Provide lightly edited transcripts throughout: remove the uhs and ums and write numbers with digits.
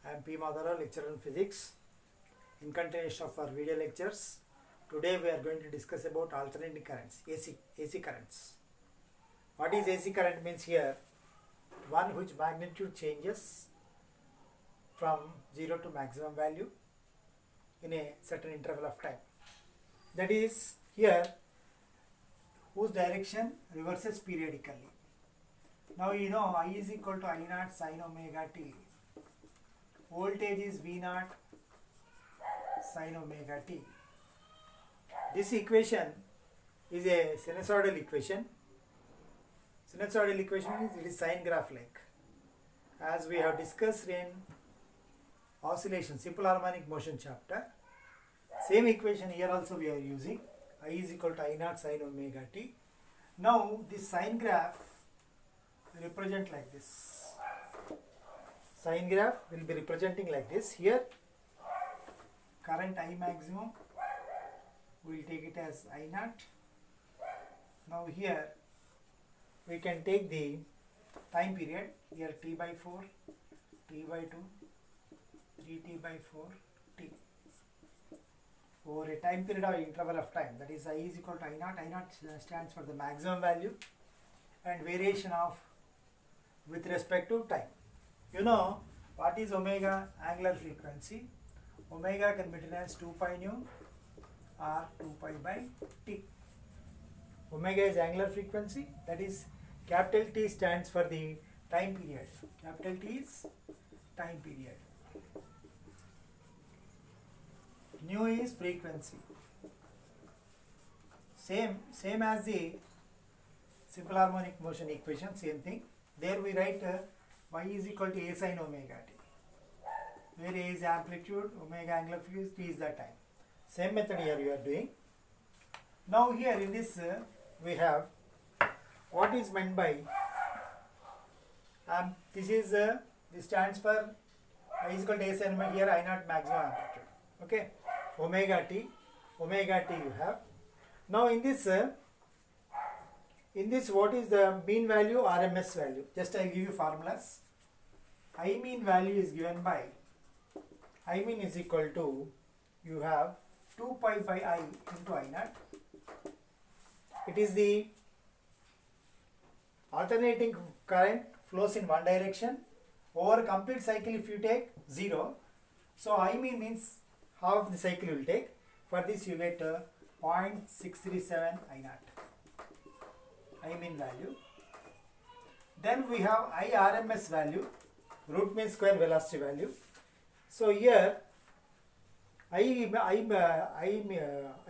I am P. Madhara, lecturer in physics. In continuation of our video lectures, today we are going to discuss about alternating currents, AC currents. What is AC current means here? One whose magnitude changes from 0 to maximum value in a certain interval of time. That is here whose direction reverses periodically. Now you know I is equal to I naught sin omega t. Voltage is V naught sin omega t. This equation is a sinusoidal equation. Sinusoidal equation means it is sine graph like. As we have discussed in oscillation, simple harmonic motion chapter, same equation here also we are using. I is equal to I naught sin omega t. Now this sine graph represent like this. Sine graph will be representing like this. Here current I maximum, we will take it as I naught. Now here we can take the time period, here t by 4, t by 2, 3t by 4, t. Over a time period or interval of time, that is I is equal to I naught. I naught stands for the maximum value and variation of with respect to time. You know what is omega? Angular frequency. Omega can be written as 2 pi nu or 2 pi by t. Omega is angular frequency, that is capital T stands for the time period. Capital T is time period. Nu is frequency. Same as the simple harmonic motion equation, same thing. There we write y is equal to a sin omega t, where a is amplitude, omega angular frequency, t is the time. Same method here we are doing. Now here in this we have what is meant by this is this stands for I is equal to a sin omega, here I naught maximum amplitude. Okay, omega t you have. Now in this what is the mean value, RMS value? Just I will give you formulas. I mean value is given by, I mean is equal to, you have 2 pi by I into I naught. It is the alternating current flows in one direction over complete cycle. If you take 0, so I mean means half the cycle you will take. For this you get 0.637 I naught. I mean value. Then we have I RMS value, root mean square velocity value. So here I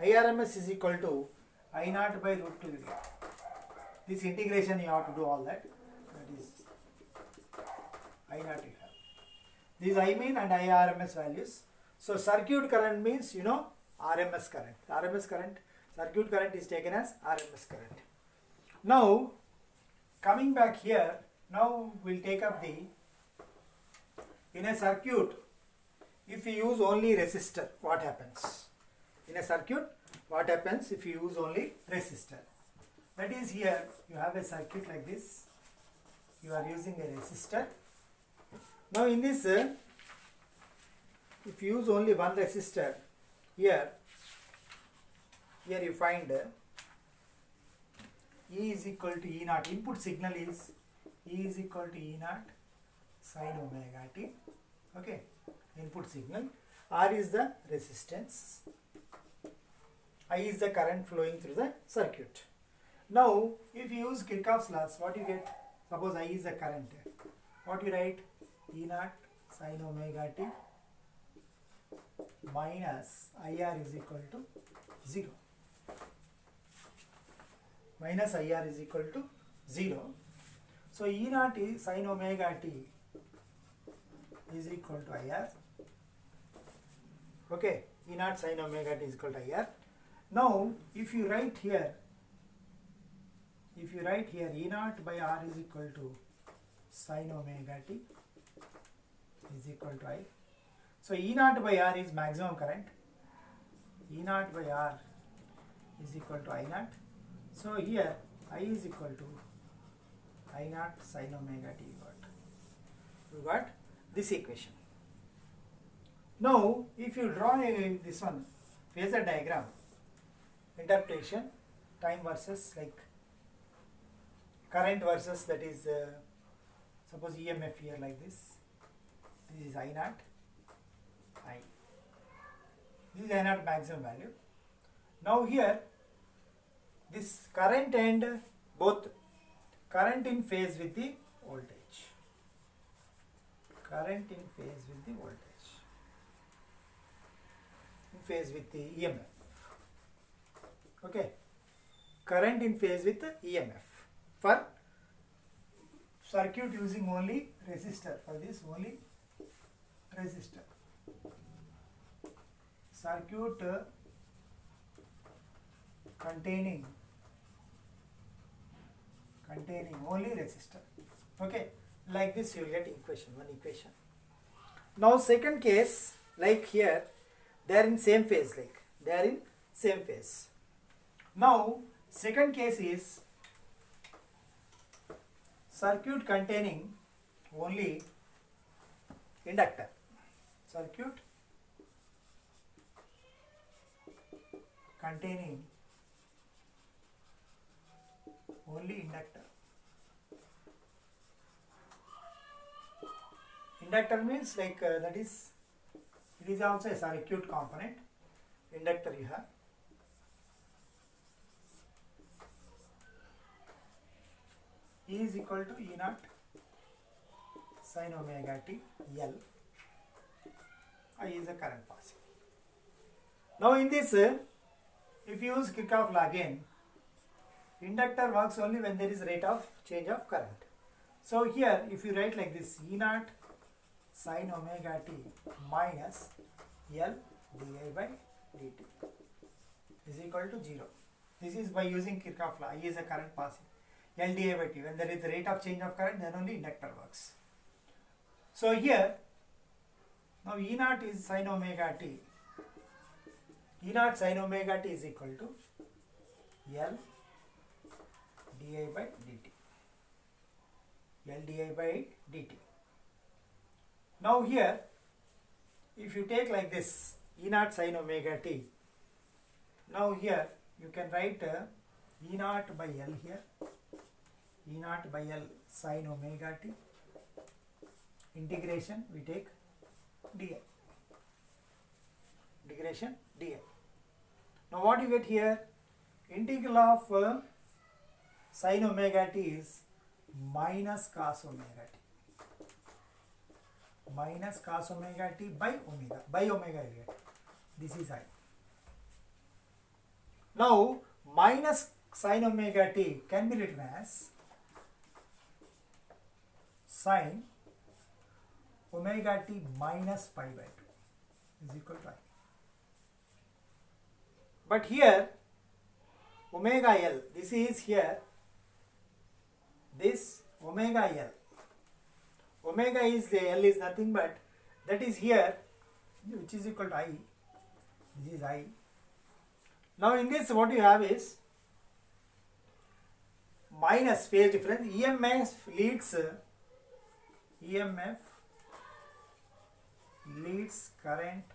RMS is equal to I naught by root 2. This integration you have to do all that. That is I naught you have. These I mean and I RMS values. So circuit current means you know RMS current. Circuit current is taken as RMS current. Now coming back here, now we'll take up the, in a circuit, if you use only resistor, what happens? In a circuit, what happens if you use only resistor? That is, here you have a circuit like this, you are using a resistor. Now in this, if you use only one resistor, here you find E is equal to E naught. Input signal is E is equal to E naught sin omega t. Okay, input signal. R is the resistance. I is the current flowing through the circuit. Now, if you use Kirchhoff's laws, what you get? Suppose I is the current. What you write? E naught sin omega t minus IR is equal to 0. Minus IR is equal to 0. So E naught is sin omega t is equal to IR. Okay, E naught sin omega t is equal to IR. Now if you write here E naught by R is equal to sin omega t is equal to I. So E naught by R is maximum current. E naught by R is equal to I naught. So here I is equal to I naught sin omega t you got. You got this equation. Now, if you draw this one phasor diagram, interpretation, time versus like current versus that is suppose EMF here like this. This is I naught, I. This is I naught maximum value. Now here, this current and both current in phase with the voltage. Current in phase with the voltage. In phase with the EMF. Okay. Current in phase with the EMF. For circuit using only resistor. For this only resistor. Circuit containing only resistor. Okay, like this you will get equation, one equation. Now second case, like here, they are in same phase, like they are in same phase. Now second case is circuit containing only inductor. Circuit containing only inductor. Inductor means like that is, it is also a circuit component. Inductor you have. E is equal to E naught sin omega t L. I is a current passing. Now in this, if you use Kirchhoff law again, inductor works only when there is rate of change of current. So here if you write like this, E naught sin omega t minus L di by dt is equal to 0. This is by using Kirchhoff law. I is a current passing. L di by t, when there is a rate of change of current, then only inductor works. So here, now E naught is sin omega t. E naught sin omega t is equal to L di by dt. L di by dt. Now here, if you take like this, E naught sin omega t, now here you can write E naught by L here, E naught by L sin omega t, integration we take dl, integration dl. Now what you get here, integral of sin omega t is minus cos omega t. Minus cos omega t by omega. By omega you get. This is I. Now minus sin omega t can be written as sin omega t minus pi by 2 is equal to I. But here omega L, this is here, this omega L. Omega is the L is nothing but that is here, which is equal to I. This is I. Now in this what you have is minus phase difference. EMF leads current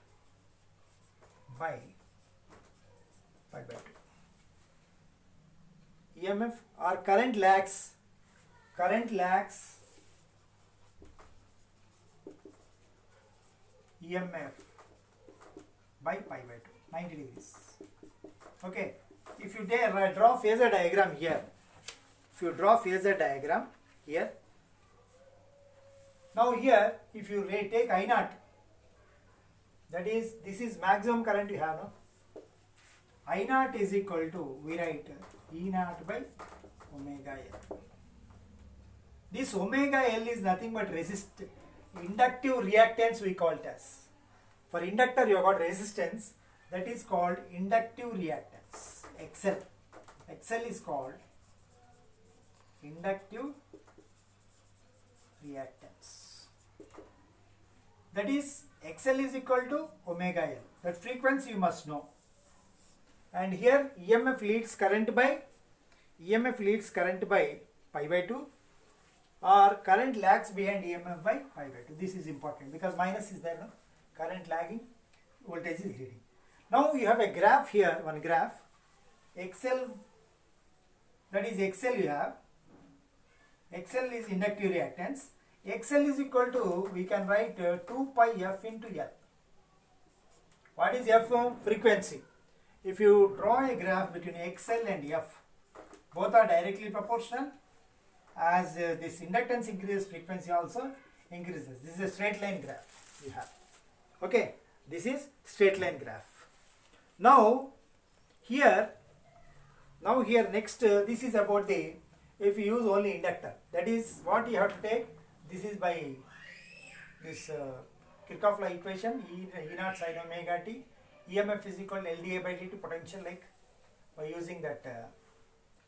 by pi by 2. EMF or current lags EMF by pi by 2, 90 degrees. Okay, if you draw phasor diagram here, now here if you take I naught, that is, this is maximum current you have, no? I naught is equal to, we write E naught by omega L. This omega L is nothing but inductive reactance we call it as. For inductor you have got resistance, that is called inductive reactance. XL. XL is called inductive reactance. That is, XL is equal to omega L. That frequency you must know. And here EMF leads current by pi by 2, or current lags behind EMF by pi by 2. This is important because minus is there, no? current lagging, voltage is leading. Now you have a graph here, one graph, XL, that is XL you have, XL is inductive reactance, XL is equal to, we can write 2 pi f into L. What is f? Frequency. If you draw a graph between XL and f, both are directly proportional. As this inductance increases, frequency also increases. This is a straight line graph you have. Okay, this is straight line graph. Now here next this is about the, if you use only inductor, that is what you have to take. This is by this Kirchhoff law equation, E naught sin omega t, EMF is equal to LdA by dt, potential, like by using that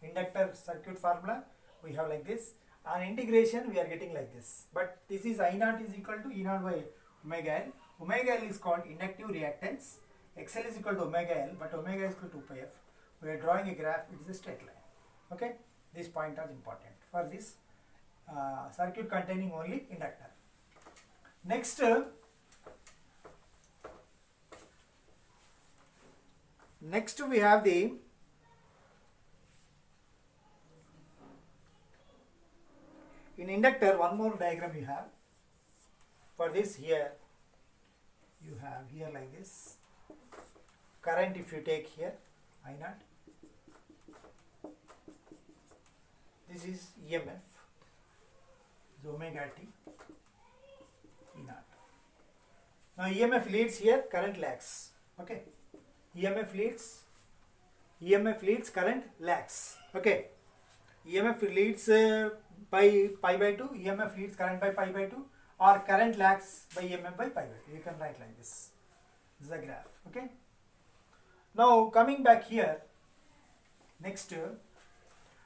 inductor circuit formula we have like this. On integration we are getting like this, but this is I naught is equal to E naught by omega L. Omega L is called inductive reactance, XL is equal to omega L, but omega is equal to 2 pi f. We are drawing a graph, it is a straight line. Okay, this point is important for this circuit containing only inductor. Next we have the in inductor, one more diagram you have. For this, here you have here like this current, if you take here I naught, this is EMF, is omega t E naught. Now EMF leads here, current lags. Okay, EMF leads, current lags. Okay, EMF leads by pi by 2, EMF leads current by pi by 2, or current lags by EMF by pi by 2. You can write like this. This is a graph. Okay. Now coming back here, next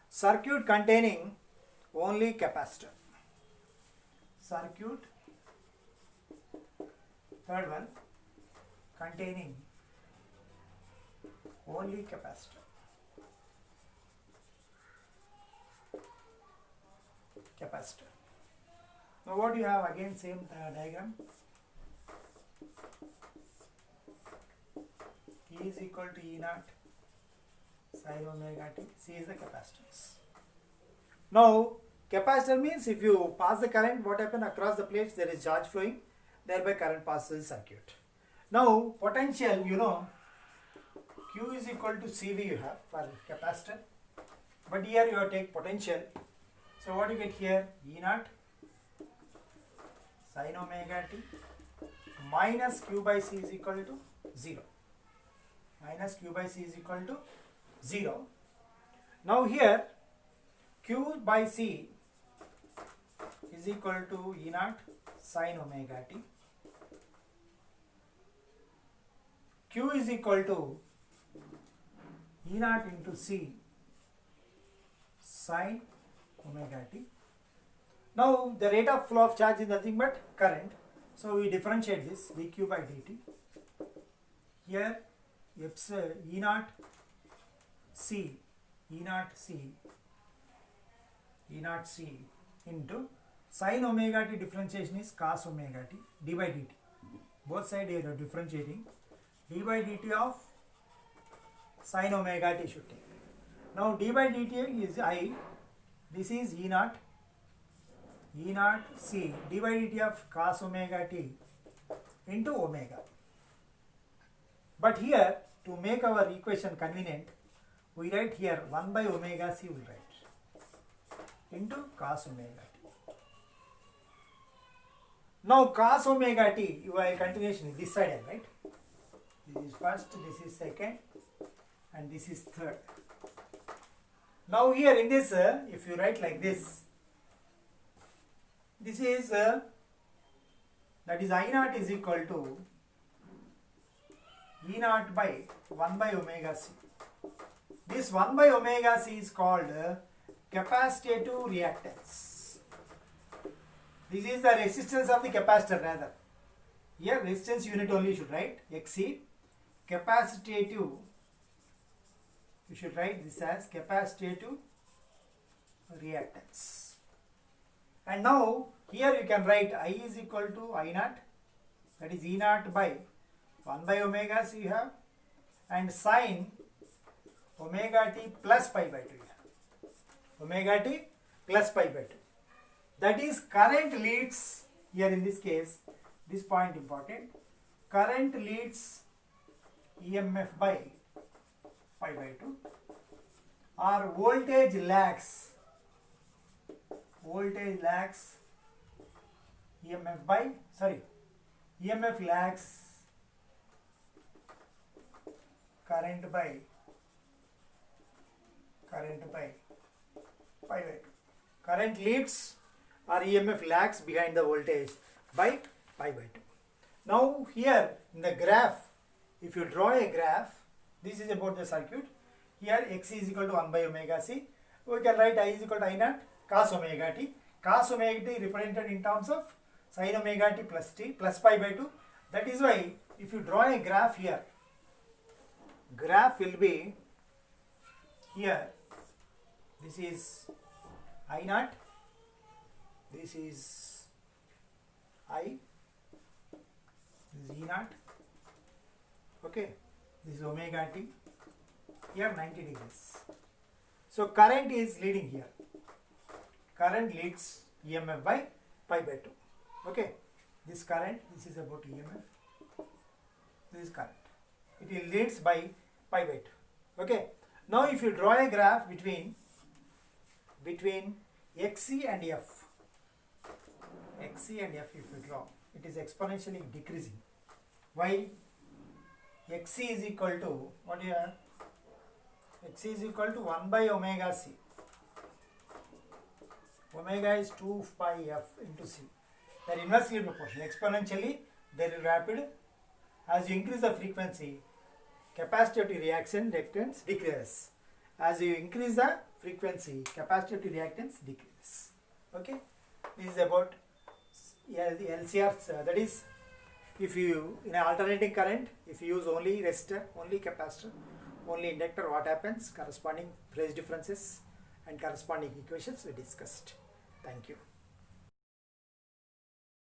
circuit containing only capacitor. Circuit, third one, containing only capacitor. Now what you have, again same diagram. E is equal to E naught sin omega t. C is the capacitance. Now capacitor means if you pass the current, what happens across the plates, there is charge flowing, thereby current passes the circuit. Now potential, you know, Q is equal to CV you have for capacitor, but here you have to take potential. So what you get here, E naught sin omega t minus Q by C is equal to 0. Minus Q by C is equal to 0. Now here Q by C is equal to E naught sin omega t. Q is equal to E naught into C sin omega t. Now the rate of flow of charge is nothing but current. So we differentiate this dq by dt. Here E naught C into sin omega t, differentiation is cos omega t, d by dt. Both sides you are differentiating, d by dt of sin omega t should take. Now d by dt is I, this is E naught C, d by dt of cos omega t into omega. But here, to make our equation convenient, we write here 1 by omega c, we write into cos omega t. Now cos omega t, you are continuation this side, right? This is first, this is second, and this is third. Now here in this, if you write like this, this is that is I naught is equal to E naught by 1 by omega c. This 1 by omega c is called capacitive reactance. This is the resistance of the capacitor rather. Here resistance unit only you should write Xc. Capacitive, you should write this as capacitive reactance. And now here you can write I is equal to I naught that is E naught by 1 by omega c you have, and sine omega t plus pi by 2 you have. Omega t plus pi by 2. That is current leads, here in this case, this point important, current leads EMF by pi by 2, or voltage lags EMF by, EMF lags current by pi by 2. Current leads or EMF lags behind the voltage by pi by 2. Now here in the graph, if you draw a graph, this is about the circuit. Here x is equal to 1 by omega c. We can write I is equal to I naught cos omega t. Cos omega t represented in terms of sin omega t plus pi by 2. That is why if you draw a graph here, graph will be here. This is I naught. This is I. This is E naught. Okay. This is omega t. Here 90 degrees. So current is leading here. Current leads EMF by pi by 2. Okay. This current, this is about EMF. This is current. It leads by pi by 2. Okay. Now if you draw a graph between XC and F. XC and F if you draw, it is exponentially decreasing. Why? XC is equal to, what do you have? XC is equal to 1 by omega c. Omega is 2 pi f into c. They are inversely proportional. Exponentially, they are rapid. As you increase the frequency, capacitive reactance decreases. As you increase the frequency, capacitive reactance decreases. Okay? This is about the LCR. That is, if you, in an alternating current, if you use only resistor, only capacitor, only inductor, what happens? Corresponding phase differences and corresponding equations we discussed. Thank you.